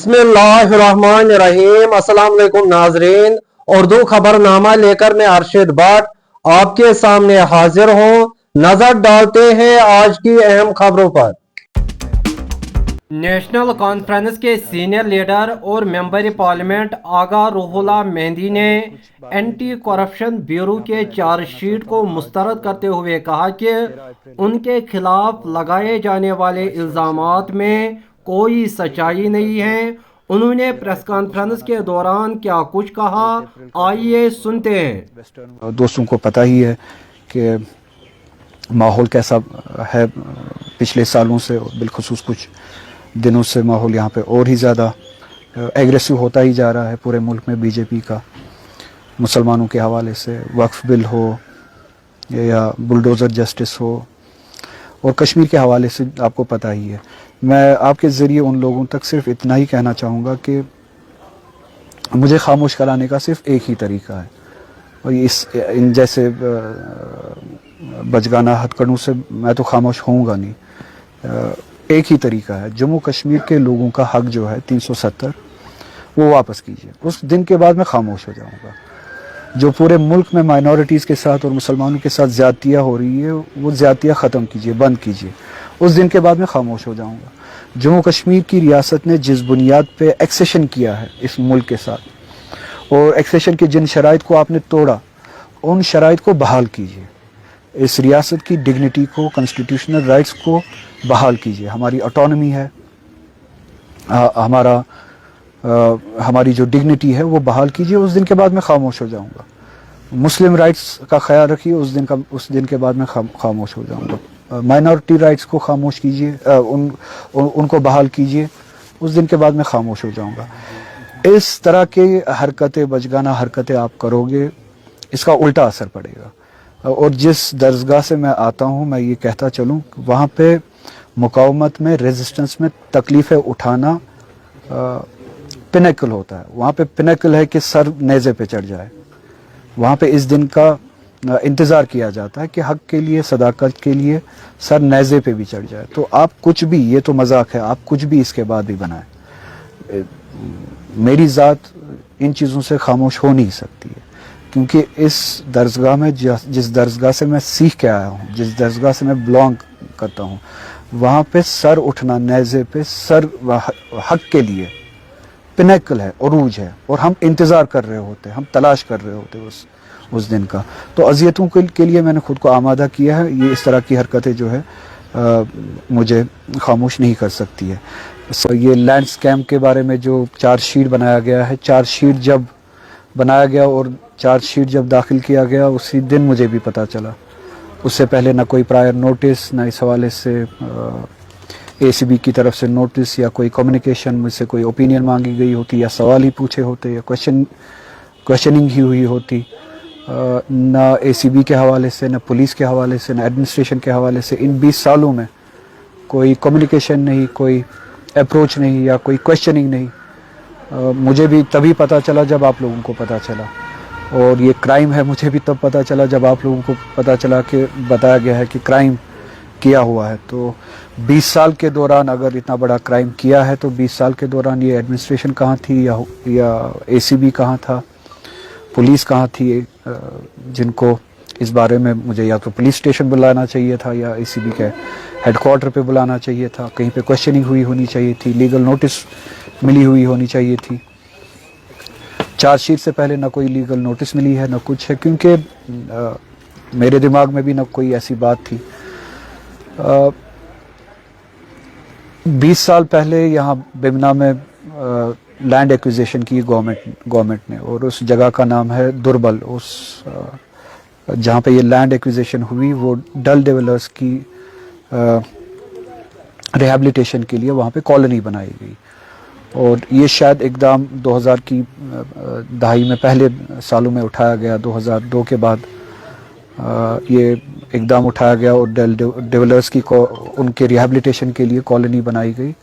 बिस्मिल्लाहिर्रहमानिर्रहीम। अस्सलाम वालेकुम नाजरीन, उर्दू खबरनामा लेकर मैं अरशद भट्ट आपके सामने हाजिर हूँ। नजर डालते हैं आज की अहम खबरों पर। नेशनल कॉन्फ्रेंस के सीनियर लीडर और मेंबर पार्लियामेंट आगा रूहुल्लाह मेहंदी ने एंटी करप्शन ब्यूरो के चार्जशीट को मुस्तरद करते हुए कहा कि उनके खिलाफ लगाए जाने वाले इल्जामात में कोई सच्चाई नहीं है। उन्होंने प्रेस कॉन्फ्रेंस के दौरान क्या कुछ कहा, आइए सुनते हैं। दोस्तों को पता ही है कि माहौल कैसा है पिछले सालों से, बिलखुसूस कुछ दिनों से माहौल यहाँ पे और ही ज़्यादा एग्रेसिव होता ही जा रहा है पूरे मुल्क में। बीजेपी का मुसलमानों के हवाले से वक्फ बिल हो या बुलडोज़र जस्टिस हो, और कश्मीर के हवाले से आपको पता ही है। मैं आपके ज़रिए उन लोगों तक सिर्फ इतना ही कहना चाहूँगा कि मुझे खामोश कराने का सिर्फ एक ही तरीका है, और इन जैसे बचगाना हथकड़ों से मैं तो खामोश होऊंगा नहीं। एक ही तरीका है, जम्मू कश्मीर के लोगों का हक जो है 370 वो वापस कीजिए। उस दिन के बाद मैं खामोश हो जाऊंगा। जो पूरे मुल्क में माइनॉरिटीज़ के साथ और मुसलमानों के साथ ज़्यादतियाँ हो रही है, वो ज़्यादतियाँ ख़त्म कीजिए, बंद कीजिए। उस दिन के बाद मैं खामोश हो जाऊंगा। जम्मू कश्मीर की रियासत ने जिस बुनियाद पे एक्सेशन किया है इस मुल्क के साथ, और एक्सेशन की जिन शराइत को आपने तोड़ा, उन शराइत को बहाल कीजिए। इस रियासत की डिग्निटी को, कॉन्स्टिट्यूशनल राइट्स को बहाल कीजिए। हमारी ऑटोनॉमी है, हमारी जो डिग्निटी है वो बहाल कीजिए। उस दिन के बाद मैं खामोश हो जाऊंगा। मुस्लिम राइट्स का ख्याल रखिए, उस दिन के बाद मैं खामोश हो जाऊंगा। माइनॉरिटी राइट्स को खामोश कीजिए, उनको बहाल कीजिए। उस दिन के बाद मैं खामोश हो जाऊंगा। इस तरह के हरकतें, बचगाना हरकतें आप करोगे, इसका उल्टा असर पड़ेगा। और जिस दरगाह से मैं आता हूँ, मैं ये कहता चलूँ, वहाँ पे मुकावमत में, रेजिस्टेंस में तकलीफ़ें उठाना पिनकल होता है। वहाँ पे पिनकल है कि सर नेज़े पे चढ़ जाए। वहाँ पे इस दिन का इंतज़ार किया जाता है कि हक के लिए, सदाकत के लिए सर नेज़े पे भी चढ़ जाए। तो आप कुछ भी, ये तो मजाक है, आप कुछ भी इसके बाद भी बनाएं। मेरी ज़ात इन चीज़ों से खामोश हो नहीं सकती है, क्योंकि इस दरगाह में, जिस दरगाह से मैं सीख के आया हूँ, जिस दरगाह से मैं बिलोंग करता हूँ, वहाँ पे सर उठना, नेज़े पे सर हक के लिए पिनकल है, उरूज है, और हम इंतज़ार कर रहे होते, हम तलाश कर रहे होते उस दिन का। तो अज़ियतों के लिए मैंने खुद को आमादा किया है। ये इस तरह की हरकतें जो है मुझे खामोश नहीं कर सकती है। ये लैंड स्कैम के बारे में जो चार्जशीट बनाया गया है, चार्जशीट जब बनाया गया और चार्जशीट जब दाखिल किया गया, उसी दिन मुझे भी पता चला। उससे पहले ना कोई प्रायर नोटिस, ना इस हवाले से ACB की तरफ से नोटिस या कोई कम्युनिकेशन, मुझसे कोई ओपिनियन मांगी गई होती, या सवाल ही पूछे होते, या क्वेश्चनिंग ही हुई होती। ना ACB के हवाले से, ना पुलिस के हवाले से, ना एडमिनिस्ट्रेशन के हवाले से इन 20 सालों में कोई कम्युनिकेशन नहीं, कोई अप्रोच नहीं, या कोई क्वेश्चनिंग नहीं। मुझे भी तभी पता चला जब आप लोगों को पता चला, और ये क्राइम है मुझे भी तब पता चला जब आप लोगों को पता चला कि बताया गया है कि क्राइम किया हुआ है। तो 20 साल के दौरान अगर इतना बड़ा क्राइम किया है, तो 20 साल के दौरान ये एडमिनिस्ट्रेशन कहाँ थी, या ACB कहाँ था, पुलिस कहाँ थी, जिनको इस बारे में मुझे या तो पुलिस स्टेशन बुलाना चाहिए था, या ACB के हेडक्वार्टर पे बुलाना चाहिए था, कहीं पे क्वेश्चनिंग हुई होनी चाहिए थी, लीगल नोटिस मिली हुई होनी चाहिए थी। चार्जशीट से पहले ना कोई लीगल नोटिस मिली है, ना कुछ है, क्योंकि मेरे दिमाग में भी ना कोई ऐसी बात थी। 20 साल पहले यहाँ बिमना में लैंड एक्विजिशन की गवर्नमेंट ने, और उस जगह का नाम है दुर्बल। उस जहाँ पे ये लैंड एक्विजिशन हुई, वो डल डेवलपर्स की रिहैबिलिटेशन के लिए वहाँ पे कॉलोनी बनाई गई। और ये शायद इकदाम 2000 की दहाई में पहले सालों में उठाया गया। 2002 के बाद ये इकदाम उठाया गया, और डेवलपर्स की उनके रिहैबिलिटेशन के लिए कॉलोनी बनाई गई।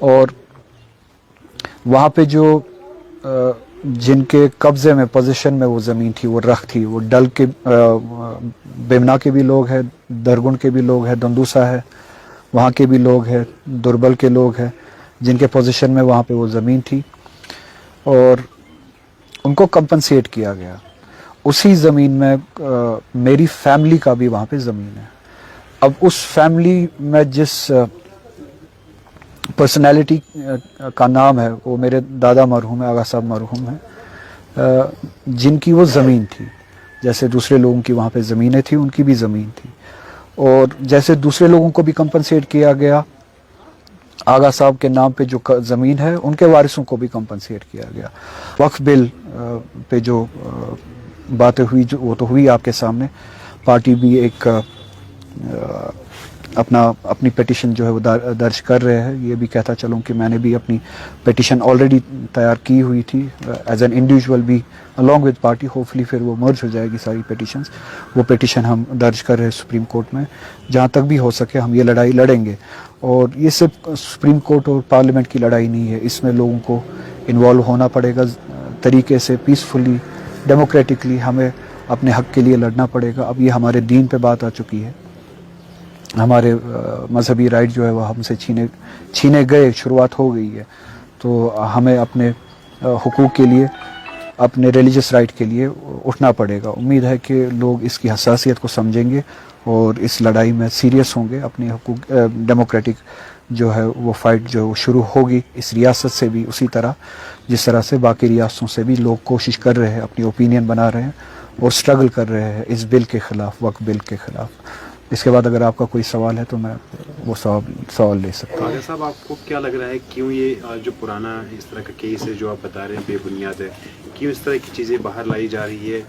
और वहाँ पे जो जिनके कब्ज़े में, पोजीशन में वो ज़मीन थी, वो रख थी, वो डल के बेमना के भी लोग हैं, दरगुन के भी लोग हैं, दंदूसा है, वहाँ के भी लोग हैं, दुर्बल के लोग हैं, جن کے پوزیشن میں وہاں پہ وہ زمین تھی اور ان کو کمپنسیٹ کیا گیا. اسی زمین میں میری فیملی کا بھی وہاں پہ زمین ہے. اب اس فیملی میں جس پرسنالٹی کا نام ہے وہ میرے دادا مرحوم ہے, آغا صاحب مرحوم ہیں, جن کی وہ زمین تھی. جیسے دوسرے لوگوں کی وہاں پہ زمینیں تھیں, ان کی بھی زمین تھی. اور جیسے دوسرے لوگوں کو بھی کمپنسیٹ کیا گیا, آغا صاحب کے نام پہ جو زمین ہے ان کے وارثوں کو بھی کمپنسیٹ کیا گیا. وقف بل پہ جو باتیں ہوئی وہ تو ہوئی آپ کے سامنے. پارٹی بھی ایک اپنی پیٹیشن جو ہے وہ درج کر رہے ہیں. یہ بھی کہتا چلوں کہ میں نے بھی اپنی پیٹیشن آلریڈی تیار کی ہوئی تھی ایز این انڈیویجول بھی along with پارٹی. ہوپفلی پھر وہ مرج ہو جائے گی ساری پیٹیشنز. وہ پیٹیشن ہم درج کر رہے ہیں سپریم کورٹ میں. جہاں تک بھی ہو سکے ہم یہ لڑائی لڑیں گے. اور یہ صرف سپریم کورٹ اور پارلیمنٹ کی لڑائی نہیں ہے, اس میں لوگوں کو انوالو ہونا پڑے گا طریقے سے, پیسفلی, ڈیموکریٹکلی. ہمیں اپنے حق کے لیے لڑنا پڑے گا. اب یہ ہمارے دین پہ بات آ چکی ہے. ہمارے مذہبی رائٹ جو ہے وہ ہم سے چھینے گئے, شروعات ہو گئی ہے. تو ہمیں اپنے حقوق کے لیے, اپنے ریلیجس رائٹ کے لیے اٹھنا پڑے گا. امید ہے کہ لوگ اس کی حساسیت کو سمجھیں گے اور اس لڑائی میں سیریس ہوں گے. اپنے حقوق ڈیموکریٹک جو ہے وہ فائٹ جو شروع ہوگی اس ریاست سے بھی اسی طرح جس طرح سے باقی ریاستوں سے بھی لوگ کوشش کر رہے ہیں, اپنی اوپینین بنا رہے ہیں اور سٹرگل کر رہے ہیں اس بل کے خلاف, وقف بل کے خلاف. اس کے بعد اگر آپ کا کوئی سوال ہے تو میں وہ سوال لے سکتا ہوں. خواجہ صاحب, آپ کو کیا لگ رہا ہے کیوں یہ جو پرانا اس طرح کا کیس ہے جو آپ بتا رہے ہیں بے بنیاد ہے, کیوں اس طرح کی چیزیں باہر لائی جا رہی ہے؟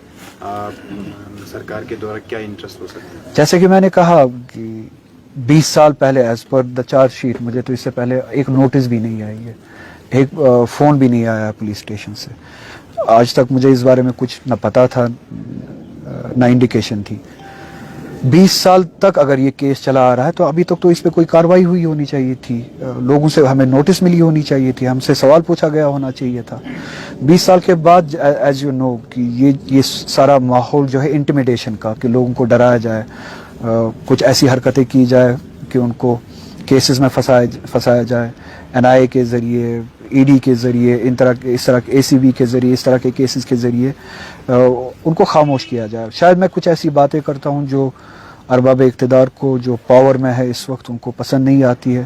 سرکار کے دوارا کیا انٹرسٹ ہو سکتا ہے؟ جیسے کہ میں نے کہا کہ 20 سال پہلے ایز پر دا چارج شیٹ مجھے تو اس سے پہلے ایک نوٹس بھی نہیں آئی ہے, ایک فون بھی نہیں آیا پولیس اسٹیشن سے. آج تک مجھے اس بارے میں کچھ نہ پتا تھا نہ انڈیکیشن تھی. 20 سال تک اگر یہ کیس چلا آ رہا ہے تو ابھی تک تو اس پہ کوئی کارروائی ہوئی ہونی چاہیے تھی. لوگوں سے ہمیں نوٹس ملی ہونی چاہیے تھی, ہم سے سوال پوچھا گیا ہونا چاہیے تھا. 20 سال کے بعد ایز یو نو کہ یہ سارا ماحول جو ہے انٹیمیڈیشن کا, کہ لوگوں کو ڈرایا جائے, کچھ ایسی حرکتیں کی جائے کہ ان کو کیسز میں پھنسایا جائے, NIA کے ذریعے, ED کے ذریعے, اس طرح ACB کے ذریعے, اس طرح کے کیسز کے ذریعے ان کو خاموش کیا جائے. شاید میں کچھ ایسی باتیں کرتا ہوں جو ارباب اقتدار کو, جو پاور میں ہے اس وقت, ان کو پسند نہیں آتی ہے,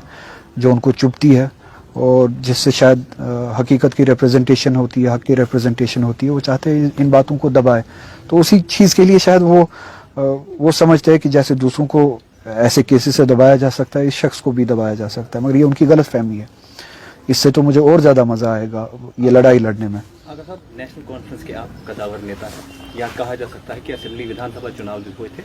جو ان کو چبھتی ہے, اور جس سے شاید حقیقت کی ریپرزنٹیشن ہوتی ہے, حق کی ریپرزنٹیشن ہوتی ہے. وہ چاہتے ہیں ان باتوں کو دبائے. تو اسی چیز کے لیے شاید وہ سمجھتے ہیں کہ جیسے دوسروں کو ایسے کیسز سے دبایا جا سکتا ہے, اس شخص کو بھی دبایا جا سکتا ہے. مگر یہ ان کی غلط فہمی ہے. اس سے تو مجھے اور زیادہ مزہ آئے گا یہ لڑائی لڑنے میں. اگر صاحب نیشنل کانفرنس کے آپ قداور نیتا ہیں, یا کہا جا سکتا ہے کہ اسمبلی ودھان سبھا چناؤ جو ہوئے تھے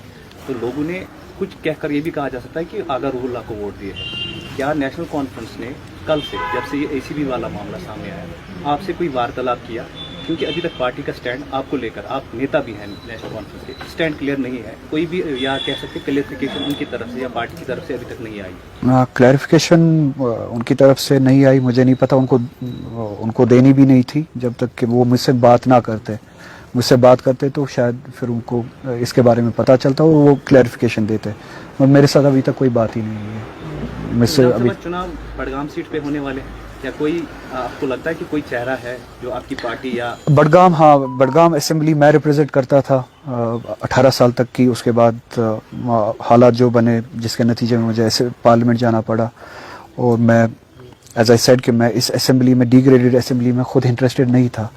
تو لوگوں نے کچھ کہہ کر یہ بھی کہا جا سکتا ہے کہ آغا روح اللہ کو ووٹ دیے ہیں. کیا نیشنل کانفرنس نے کل سے, جب سے یہ ACB والا معاملہ سامنے آیا, آپ سے کوئی وارتالپ کیا؟ کیونکہ ابھی تک پارٹی کا سٹینڈ آپ کو لے کر, آپ نیتا بھی ہیں نیشنل کانفرنس کے, سٹینڈ کلیئر نہیں ہے. کوئی بھی یا کہہ سکتے کلیئرفیکیشن ان کی طرف سے یا پارٹی کی طرف سے ابھی تک نہیں آئی؟ کلیئرفیکیشن ان کی طرف سے نہیں آئی. مجھے نہیں پتا, ان کو دینی بھی نہیں تھی جب تک کہ وہ مجھ سے بات نہ کرتے. مجھ سے بات کرتے تو شاید پھر ان کو اس کے بارے میں پتہ چلتا اور وہ کلیئرفیکیشن دیتے. میرے ساتھ ابھی تک کوئی بات ہی نہیں ہوئی ہے. مجھ سے ابھی چناؤ بڑگام سیٹ پہ ہونے والے ہیں, کیا کوئی آپ کو لگتا ہے کہ کوئی چہرہ ہے جو آپ کی پارٹی یا بڑگام, ہاں بڑگام اسمبلی میں ریپرزینٹ کرتا تھا 18 سال تک کی. اس کے بعد حالات جو بنے جس کے نتیجے میں مجھے ایسے پارلیمنٹ جانا پڑا, اور میں ایز آئی سیڈ کہ میں اس اسمبلی میں, ڈی گریڈڈ اسمبلی میں خود انٹرسٹڈ نہیں تھا.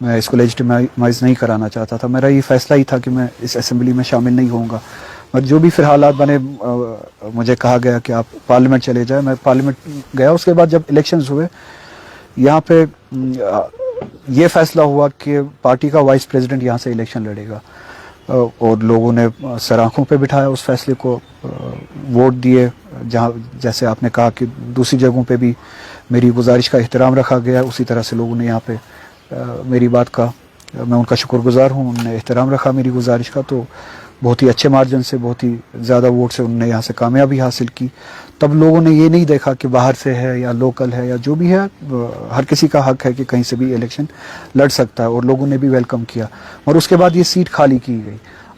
میں اس کو لیجٹیمائز نہیں کرانا چاہتا تھا. میرا یہ فیصلہ ہی تھا کہ میں اس اسمبلی میں شامل نہیں ہوں گا. اور جو بھی پھر حالات بنے, مجھے کہا گیا کہ آپ پارلیمنٹ چلے جائیں. میں پارلیمنٹ گیا. اس کے بعد جب الیکشنز ہوئے یہاں پہ یہ فیصلہ ہوا کہ پارٹی کا وائس پریزیڈنٹ یہاں سے الیکشن لڑے گا, اور لوگوں نے سر آنکھوں پہ بٹھایا اس فیصلے کو, ووٹ دیے. جہاں جیسے آپ نے کہا کہ دوسری جگہوں پہ بھی میری گزارش کا احترام رکھا گیا, اسی طرح سے لوگوں نے یہاں پہ میری بات کا, میں ان کا شکر گزار ہوں, انہوں نے احترام رکھا میری گزارش کا. تو بہت ہی اچھے مارجن سے, بہت ہی زیادہ ووٹ سے انہوں نے یہاں سے کامیابی حاصل کی. تب لوگوں نے یہ نہیں دیکھا کہ باہر سے ہے یا لوکل ہے یا جو بھی ہے, ہر کسی کا حق ہے کہ کہیں سے بھی الیکشن لڑ سکتا ہے, اور لوگوں نے بھی ویلکم کیا. اور اس کے بعد یہ سیٹ خالی کی گئی.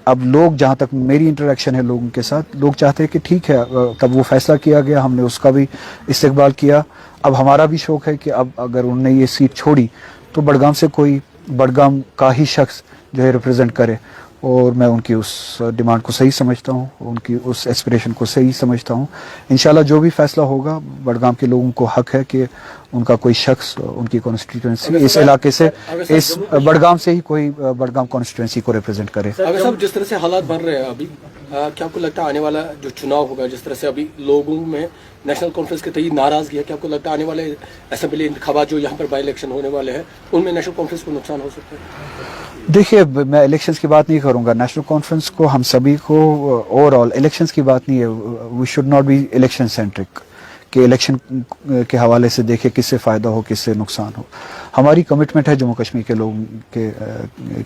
अब लोग, जहाँ तक मेरी इंटरेक्शन है लोगों के साथ, लोग चाहते हैं कि ठीक है, तब वो फैसला किया गया, हमने उसका भी इस्तकबाल किया। अब हमारा भी शौक़ है कि अब अगर उन्होंने ये सीट छोड़ी तो बड़गाम से कोई बड़गाम का ही शख्स जो है रिप्रेजेंट करे, और मैं उनकी उस डिमांड को सही समझता हूँ, उनकी उस एस्पिरेशन को सही समझता हूँ। इंशाल्लाह जो भी फैसला होगा, बड़गाम के लोगों को हक है कि उनका कोई शख्स उनकी कॉन्स्टिट्यूंसी इस इलाके से, इस बड़गाम से ही कोई बड़गाम कॉन्स्टिट्यूंसी को रिप्रेजेंट करे। अगर साहब जिस तरह से हालात बन रहे हैं अभी, क्या आपको लगता है आने वाला जो चुनाव होगा, जिस तरह से अभी लोगों में नेशनल कॉन्फ्रेंस के तहत नाराजगी है, क्या आपको लगता है आने वाले असेंबली इंतखाबात जो यहाँ पर बाई इलेक्शन होने वाले हैं उनमें नेशनल कॉन्फ्रेंस को नुकसान हो सकता है? देखिए, मैं इलेक्शंस की बात नहीं करूंगा। नेशनल कॉन्फ्रेंस को, हम सभी को, ओवरऑल इलेक्शंस की बात नहीं है। We should not be election centric कि इलेक्शन के हवाले से देखे किससे फ़ायदा हो किससे नुकसान हो। हमारी कमिटमेंट है जम्मू कश्मीर के लोगों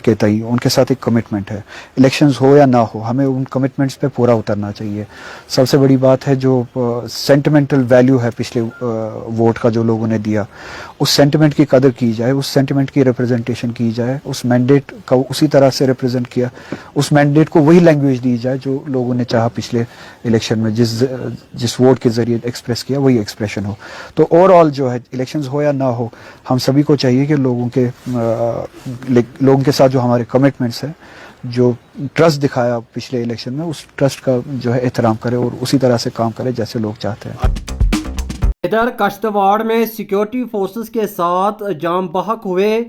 के तई, उनके साथ एक कमिटमेंट है। इलेक्शंस हो या ना हो, हमें उन कमिटमेंट्स पे पूरा उतरना चाहिए। सबसे बड़ी बात है जो सेंटिमेंटल वैल्यू है पिछले वोट का जो लोगों ने दिया, उस सेंटिमेंट की कदर की जाए, उस सेंटिमेंट की रिप्रेजेंटेशन की जाए, उस मैंडेट का उसी तरह से रिप्रेजेंट किया, उस मैंडेट को वही लैंग्वेज दी जाए जो लोगों ने चाहा पिछले इलेक्शन में, जिस वोट के ज़रिए एक्सप्रेस किया वही एक्सप्रेशन हो। तो ओवरऑल जो है, इलेक्शंस हो या ना हो, हम सभी को चाहिए कि लोगों के साथ जो हमारे कमिटमेंट्स हैं, जो ट्रस्ट दिखाया पिछले इलेक्शन में, उस ट्रस्ट का जो है एहतराम करे और उसी तरह से काम करे जैसे लोग चाहते हैं। इधर कश्तवाड़ में सिक्योरिटी फोर्सेस के साथ जाम बहक हुए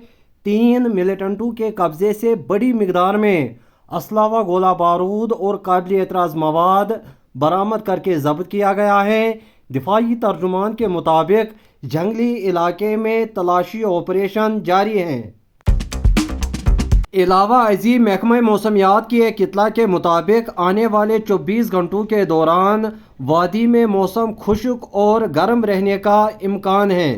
3 मिलिटेंटों के कब्जे से बड़ी मिकदार में असला व गोला बारूद और काबिल एतराज़ मवाद बरामद करके जब्त किया गया है। दिफाई तर्जुमान के मुताबिक जंगली इलाके में तलाशी ऑपरेशन जारी है। अलावा अजीम महकमा मौसमियात की एक इत्तला के मुताबिक आने वाले 24 घंटों के दौरान वादी में मौसम खुश्क और गर्म रहने का इम्कान है।